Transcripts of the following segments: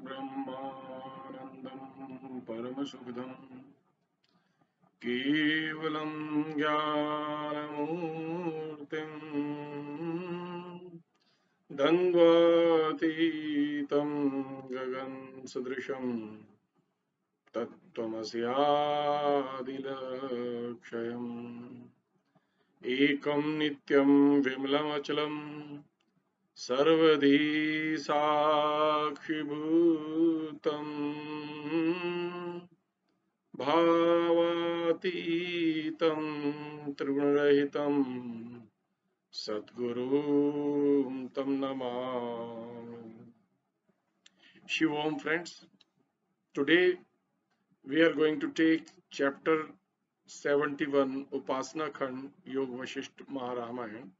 ब्रह्मानन्दं परमसुखदं केवलं ज्ञानमूर्तिं द्वन्द्वातीतं गगनसदृशं तत्त्वमस्यादिलक्ष्यम् एकं नित्यं विमलमचलं सर्वधी साक्षिभूतम् भावातीतं त्रिगुणरहितं सद्गुरुं तं Namami. Shivom friends, today we are going to take chapter 71 Upasna Khand Yoga Vasishtha Maharamayan.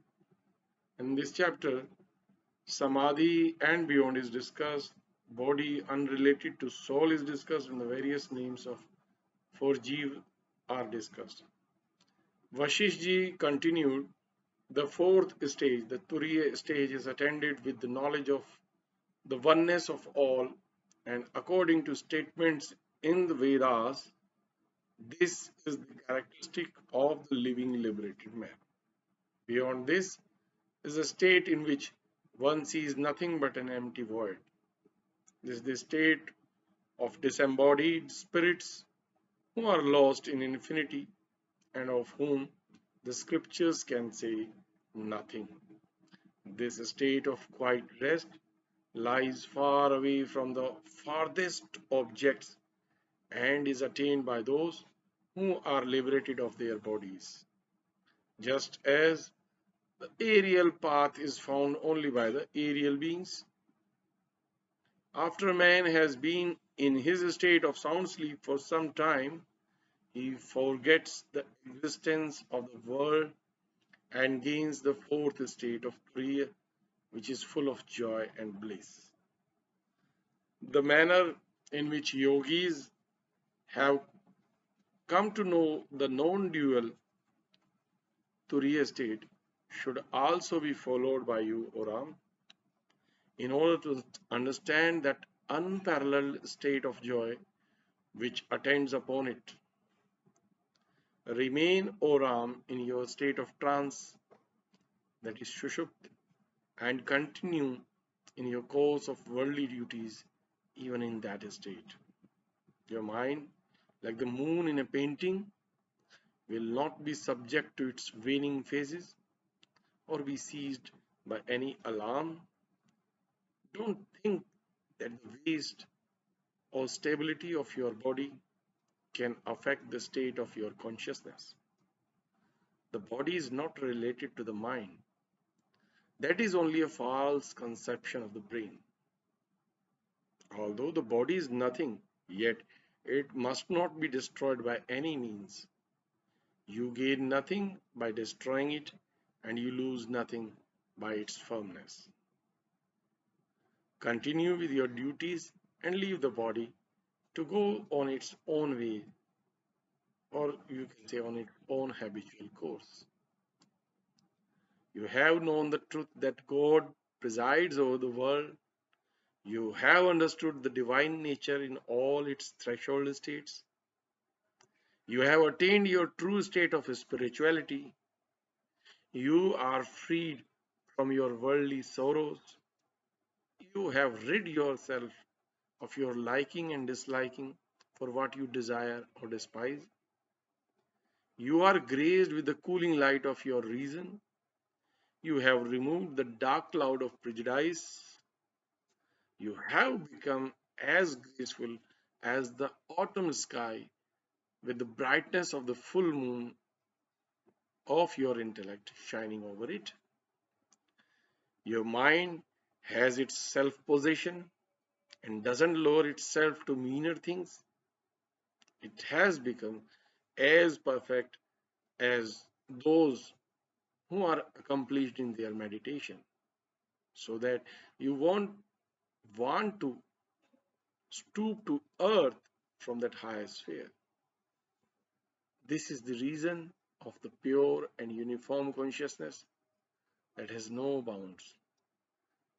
In this chapter, Samadhi and beyond is discussed, body unrelated to soul is discussed, and the various names of four Jiva are discussed. Vasishtha continued, the fourth stage, the Turiya stage, is attended with the knowledge of the oneness of all, and according to statements in the Vedas, this is the characteristic of the living liberated man. Beyond this is a state in which one sees nothing but an empty void. This is the state of disembodied spirits who are lost in infinity and of whom the scriptures can say nothing. This state of quiet rest lies far away from the farthest objects and is attained by those who are liberated of their bodies. Just as the aerial path is found only by the aerial beings, after man has been in his state of sound sleep for some time, he forgets the existence of the world and gains the fourth state of Kriya, which is full of joy and bliss. The manner in which yogis have come to know the non-dual Turiya state should also be followed by you, O Ram, in order to understand that unparalleled state of joy which attends upon it. Remain, O Ram, in your state of trance, that is Shushupt, and continue in your course of worldly duties even in that state. Your mind, like the moon in a painting, will not be subject to its waning phases or be seized by any alarm. Don't think that the waste or stability of your body can affect the state of your consciousness. The body is not related to the mind. That is only a false conception of the brain. Although the body is nothing, yet it must not be destroyed by any means. You gain nothing by destroying it, and you lose nothing by its firmness. Continue with your duties and leave the body to go on its own way, or you can say on its own habitual course. You have known the truth that God presides over the world. You have understood the divine nature in all its threshold states. You have attained your true state of spirituality. You are freed from your worldly sorrows. You have rid yourself of your liking and disliking for what you desire or despise. You are graced with the cooling light of your reason. You have removed the dark cloud of prejudice. You have become as graceful as the autumn sky with the brightness of the full moon of your intellect shining over it. Your mind has its self possession and doesn't lower itself to meaner things. It has become as perfect as those who are accomplished in their meditation, so that you won't want to stoop to earth from that higher sphere. This is the reason of the pure and uniform consciousness that has no bounds.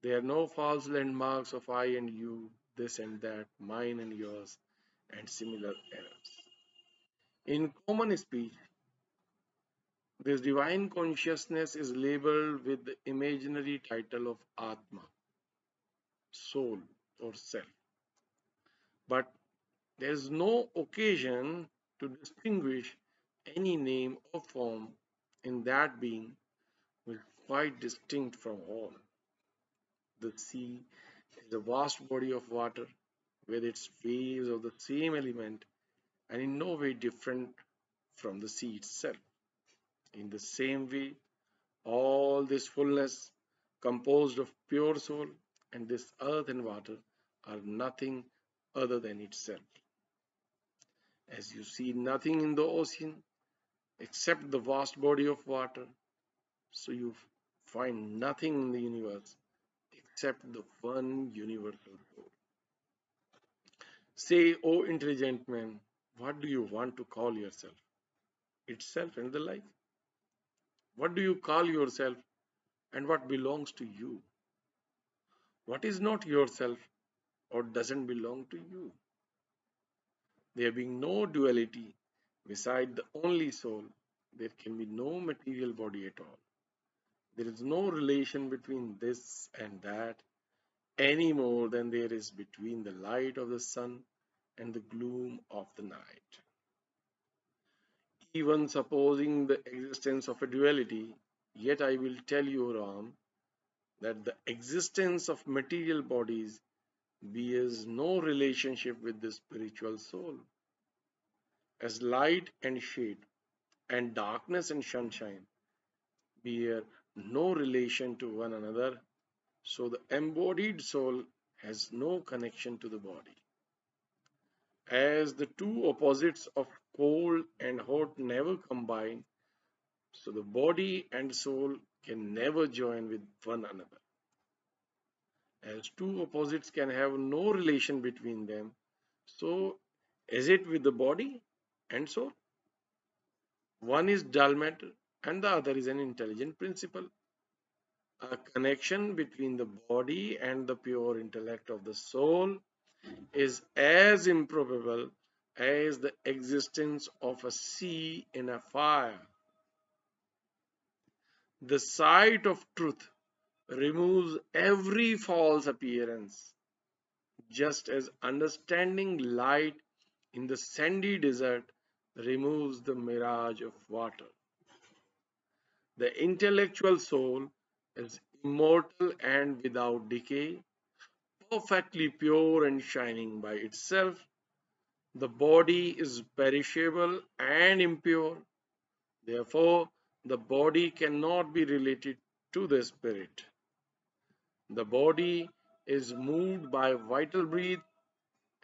There are no false landmarks of I and you, this and that, mine and yours, and similar errors. In common speech, this divine consciousness is labeled with the imaginary title of Atma, soul, or self. But there is no occasion to distinguish any name or form in that being which is quite distinct from all. The sea is a vast body of water with its waves of the same element and in no way different from the sea itself. In the same way, all this fullness, composed of pure soul, and this earth and water are nothing other than itself. As you see nothing in the ocean except the vast body of water, so you find nothing in the universe except the one universal soul. Say, O intelligent man, what do you want to call yourself? Itself and the like. What do you call yourself and what belongs to you? What is not yourself or doesn't belong to you? There being no duality beside the only soul, there can be no material body at all. There is no relation between this and that any more than there is between the light of the sun and the gloom of the night. Even supposing the existence of a duality, yet I will tell you, Ram, that the existence of material bodies bears no relationship with the spiritual soul. As light and shade, and darkness and sunshine bear no relation to one another, so the embodied soul has no connection to the body. As the two opposites of cold and hot never combine, so the body and soul can never join with one another. As two opposites can have no relation between them, so is it with the body and soul. One is dull matter and the other is an intelligent principle. A connection between the body and the pure intellect of the soul is as improbable as the existence of a sea in a fire. The sight of truth removes every false appearance, just as understanding light in the sandy desert removes the mirage of water. The intellectual soul is immortal and without decay, perfectly pure and shining by itself. The body is perishable and impure. Therefore, the body cannot be related to the spirit. The body is moved by vital breath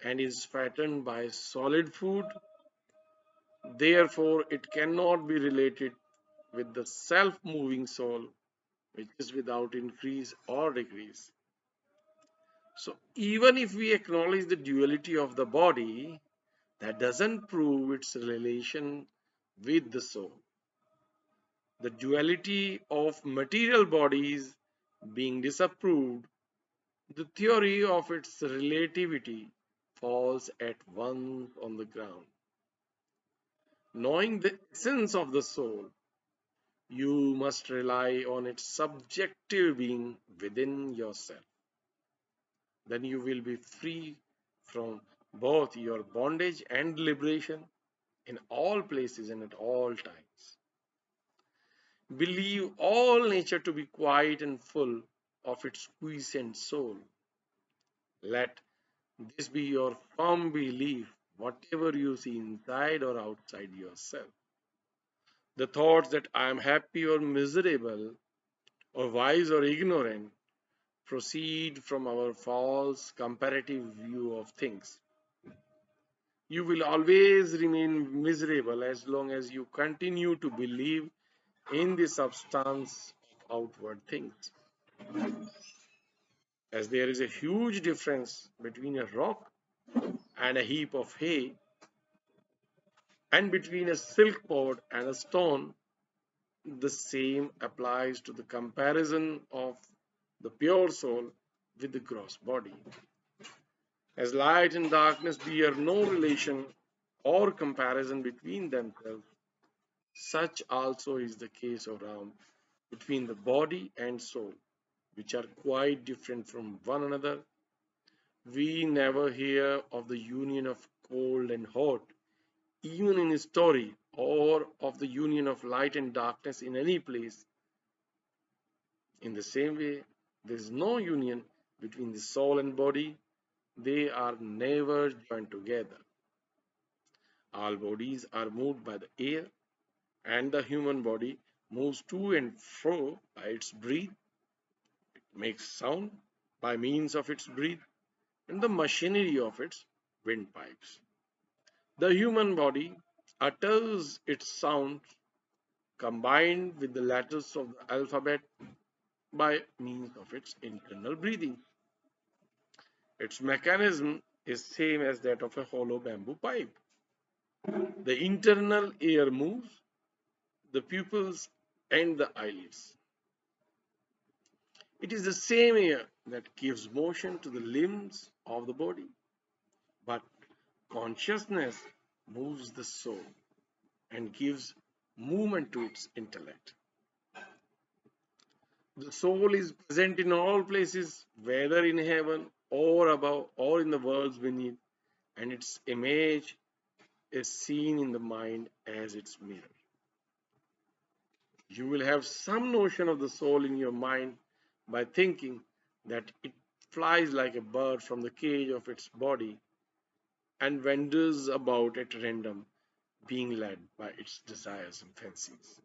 and is fattened by solid food. Therefore, it cannot be related with the self moving soul, which is without increase or decrease. So, even if we acknowledge the duality of the body, that doesn't prove its relation with the soul. The duality of material bodies being disapproved, the theory of its relativity falls at once on the ground. Knowing the essence of the soul, you must rely on its subjective being within yourself. Then you will be free from both your bondage and liberation in all places and at all times. Believe all nature to be quiet and full of its quiescent soul. Let this be your firm belief, whatever you see inside or outside yourself. The thoughts that I am happy or miserable, or wise or ignorant, proceed from our false comparative view of things. You will always remain miserable as long as you continue to believe in the substance of outward things. As there is a huge difference between a rock and a heap of hay, and between a silk cord and a stone, the same applies to the comparison of the pure soul with the gross body. As light and darkness bear no relation or comparison between themselves, such also is the case around between the body and soul, which are quite different from one another. We never hear of the union of cold and hot, even in story, or of the union of light and darkness in any place. In the same way, there is no union between the soul and body. They are never joined together. All bodies are moved by the air, and the human body moves to and fro by its breath, makes sound by means of its breath, and the machinery of its windpipes. The human body utters its sound combined with the letters of the alphabet by means of its internal breathing. Its mechanism is same as that of a hollow bamboo pipe. The internal air moves the pupils and the eyelids. It is the same air that gives motion to the limbs of the body, but consciousness moves the soul and gives movement to its intellect. The soul is present in all places, whether in heaven or above or in the worlds beneath, and its image is seen in the mind as its mirror. You will have some notion of the soul in your mind by thinking that it flies like a bird from the cage of its body and wanders about at random, being led by its desires and fancies.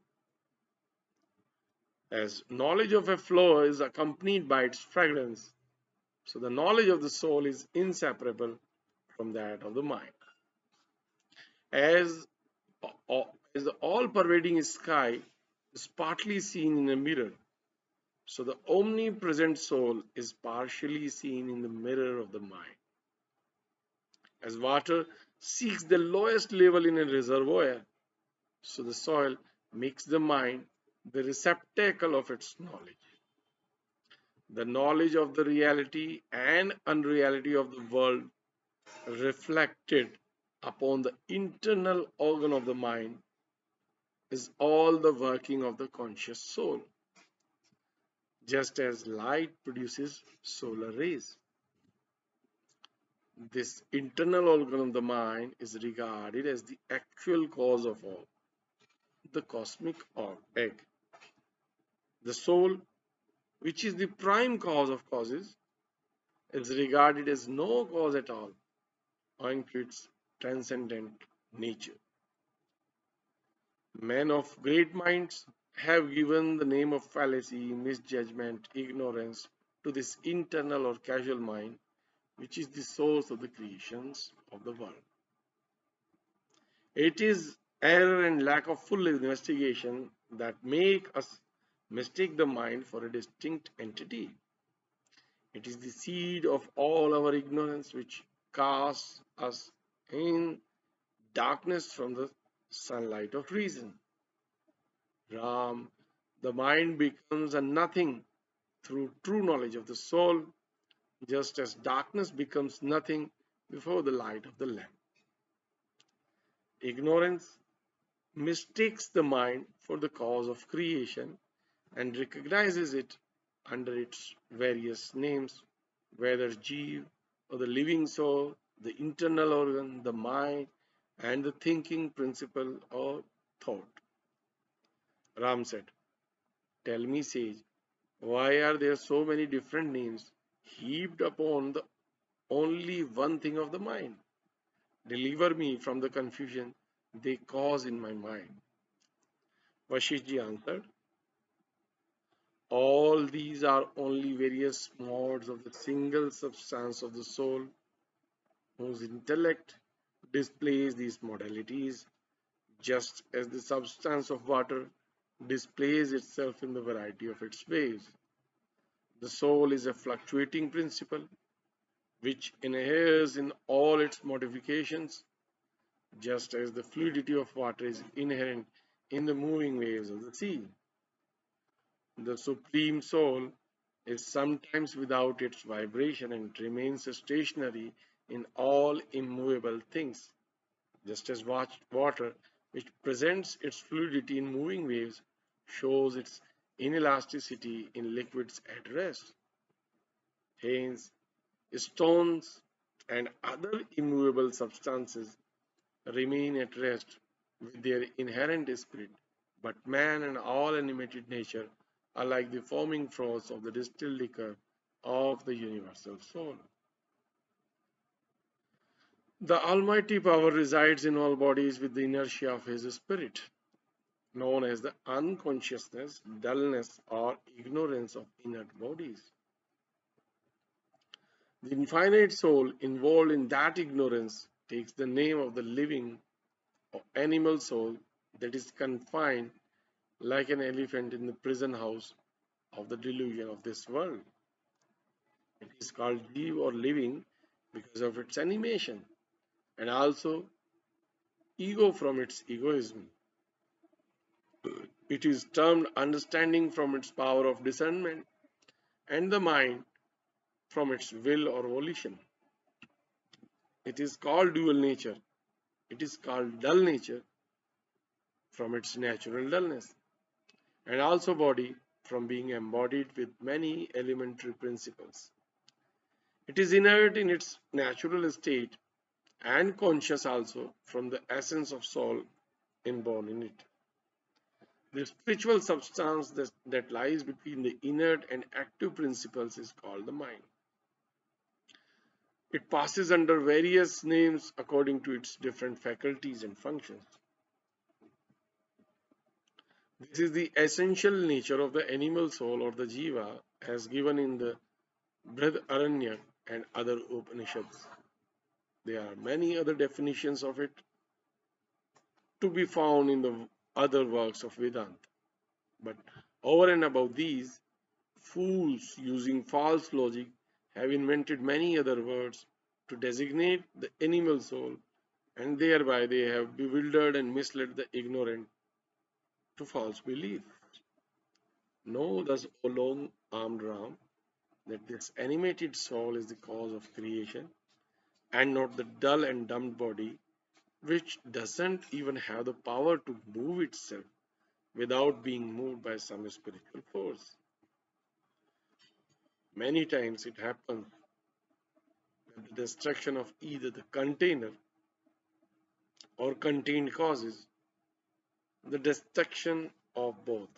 As knowledge of a flower is accompanied by its fragrance, so the knowledge of the soul is inseparable from that of the mind. As, as the all-pervading sky is partly seen in a mirror, so the omnipresent soul is partially seen in the mirror of the mind. As water seeks the lowest level in a reservoir, so the soil makes the mind the receptacle of its knowledge. The knowledge of the reality and unreality of the world reflected upon the internal organ of the mind is all the working of the conscious soul, just as light produces solar rays. This internal organ of the mind is regarded as the actual cause of all, the cosmic egg. The soul, which is the prime cause of causes, is regarded as no cause at all, owing to its transcendent nature. Men of great minds have given the name of fallacy, misjudgment, ignorance to this internal or casual mind, which is the source of the creations of the world. It is error and lack of full investigation that make us mistake the mind for a distinct entity. It is the seed of all our ignorance which casts us in darkness from the sunlight of reason. Ram, the mind becomes a nothing through true knowledge of the soul, just as darkness becomes nothing before the light of the lamp. Ignorance mistakes the mind for the cause of creation and recognizes it under its various names, whether Jiva or the living soul, the internal organ, the mind, and the thinking principle or thought. Ram said, "Tell me, sage, why are there so many different names heaped upon the only one thing of the mind? Deliver me from the confusion they cause in my mind." Vasishtha answered, "All these are only various modes of the single substance of the soul, whose intellect displays these modalities, just as the substance of water displays itself in the variety of its waves. The soul is a fluctuating principle which inheres in all its modifications, just as the fluidity of water is inherent in the moving waves of the sea. The Supreme Soul is sometimes without its vibration and remains stationary in all immovable things, just as water, which presents its fluidity in moving waves, shows its inelasticity in liquids at rest. Hence, stones and other immovable substances remain at rest with their inherent spirit, but man and all animated nature are like the foaming froths of the distilled liquor of the universal soul. The Almighty power resides in all bodies with the inertia of His Spirit, known as the unconsciousness, dullness, or ignorance of inert bodies. The infinite soul involved in that ignorance takes the name of the living or animal soul that is confined like an elephant in the prison house of the delusion of this world. It is called Jiva or living because of its animation and also ego from its egoism. It is termed understanding from its power of discernment and the mind from its will or volition. It is called dual nature. It is called dull nature from its natural dullness and also body from being embodied with many elementary principles. It is inert in its natural state and conscious also from the essence of soul inborn in it. The spiritual substance that lies between the inert and active principles is called the mind. It passes under various names according to its different faculties and functions. This is the essential nature of the animal soul or the jiva as given in the Brihadaranyaka and other Upanishads. There are many other definitions of it to be found in the other works of Vedanta. But over and above these, fools using false logic have invented many other words to designate the animal soul, and thereby they have bewildered and misled the ignorant to false belief. Know thus, O long armed Ram, that this animated soul is the cause of creation and not the dull and dumb body which doesn't even have the power to move itself without being moved by some spiritual force. Many times it happens that the destruction of either the container or contained causes the destruction of both.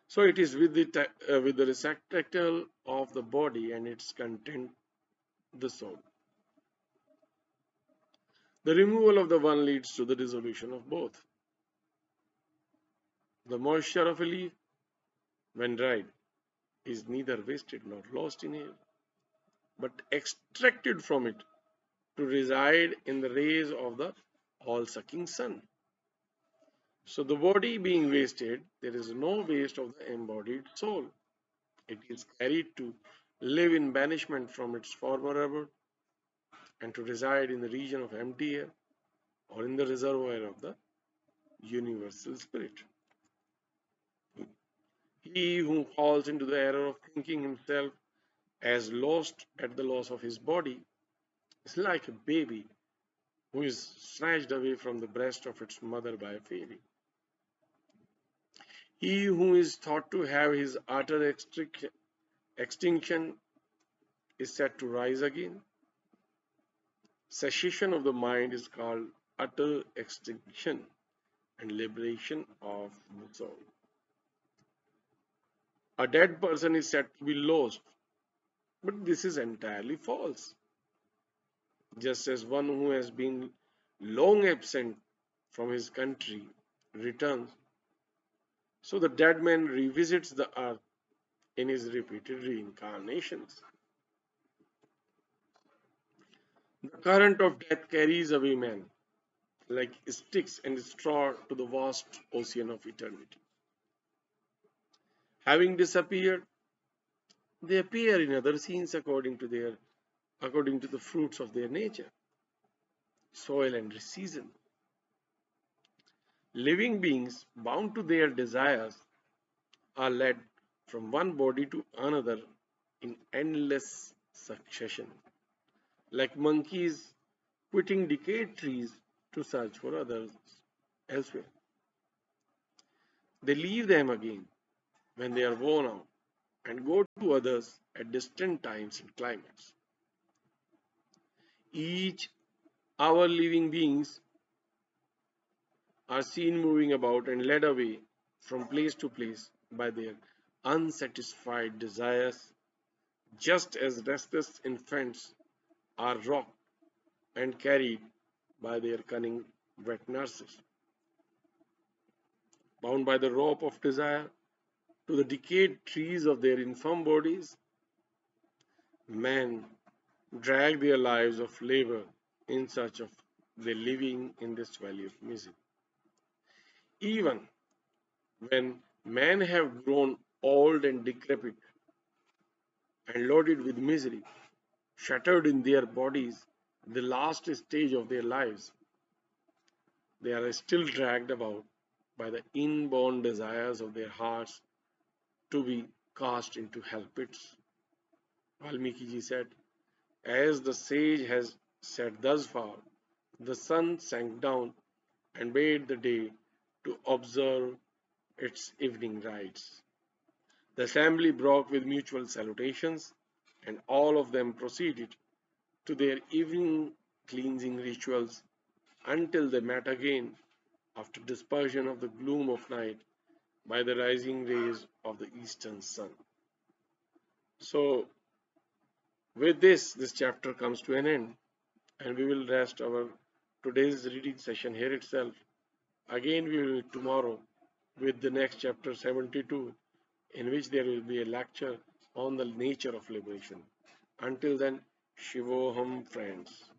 So it is with the receptacle of the body and its content, the soul. The removal of the one leads to the dissolution of both. The moisture of a leaf, when dried, is neither wasted nor lost in air, but extracted from it to reside in the rays of the all-sucking sun. So the body being wasted, there is no waste of the embodied soul. It is carried to live in banishment from its former abode and to reside in the region of empty air or in the reservoir of the universal spirit. He who falls into the error of thinking himself as lost at the loss of his body is like a baby who is snatched away from the breast of its mother by a fairy. He who is thought to have his utter extinction is said to rise again. Cessation of the mind is called utter extinction and liberation of the soul. A dead person is said to be lost, but this is entirely false. Just as one who has been long absent from his country returns, so the dead man revisits the earth in his repeated reincarnations. The current of death carries away men like sticks and straw to the vast ocean of eternity. Having disappeared, they appear in other scenes according to the fruits of their nature, soil and season. Living beings bound to their desires are led from one body to another in endless succession, like monkeys quitting decayed trees to search for others elsewhere. They leave them again when they are worn out and go to others at distant times and climates. Each our living beings are seen moving about and led away from place to place by their unsatisfied desires, just as restless infants are rocked and carried by their cunning wet nurses, bound by the rope of desire to the decayed trees of their infirm bodies. Men drag their lives of labor in search of the living in this valley of misery. Even when men have grown old and decrepit and loaded with misery, shattered in their bodies, the last stage of their lives, they are still dragged about by the inborn desires of their hearts to be cast into hell pits. Valmiki ji said, as the sage has said thus far, the sun sank down and bade the day to observe its evening rites. The assembly broke with mutual salutations, and all of them proceeded to their evening cleansing rituals until they met again after dispersion of the gloom of night by the rising rays of the eastern sun. So, with this chapter comes to an end, and we will rest our today's reading session here itself. Again, we will meet tomorrow with the next chapter 72, in which there will be a lecture on the nature of liberation. Until then, Shivoham, friends.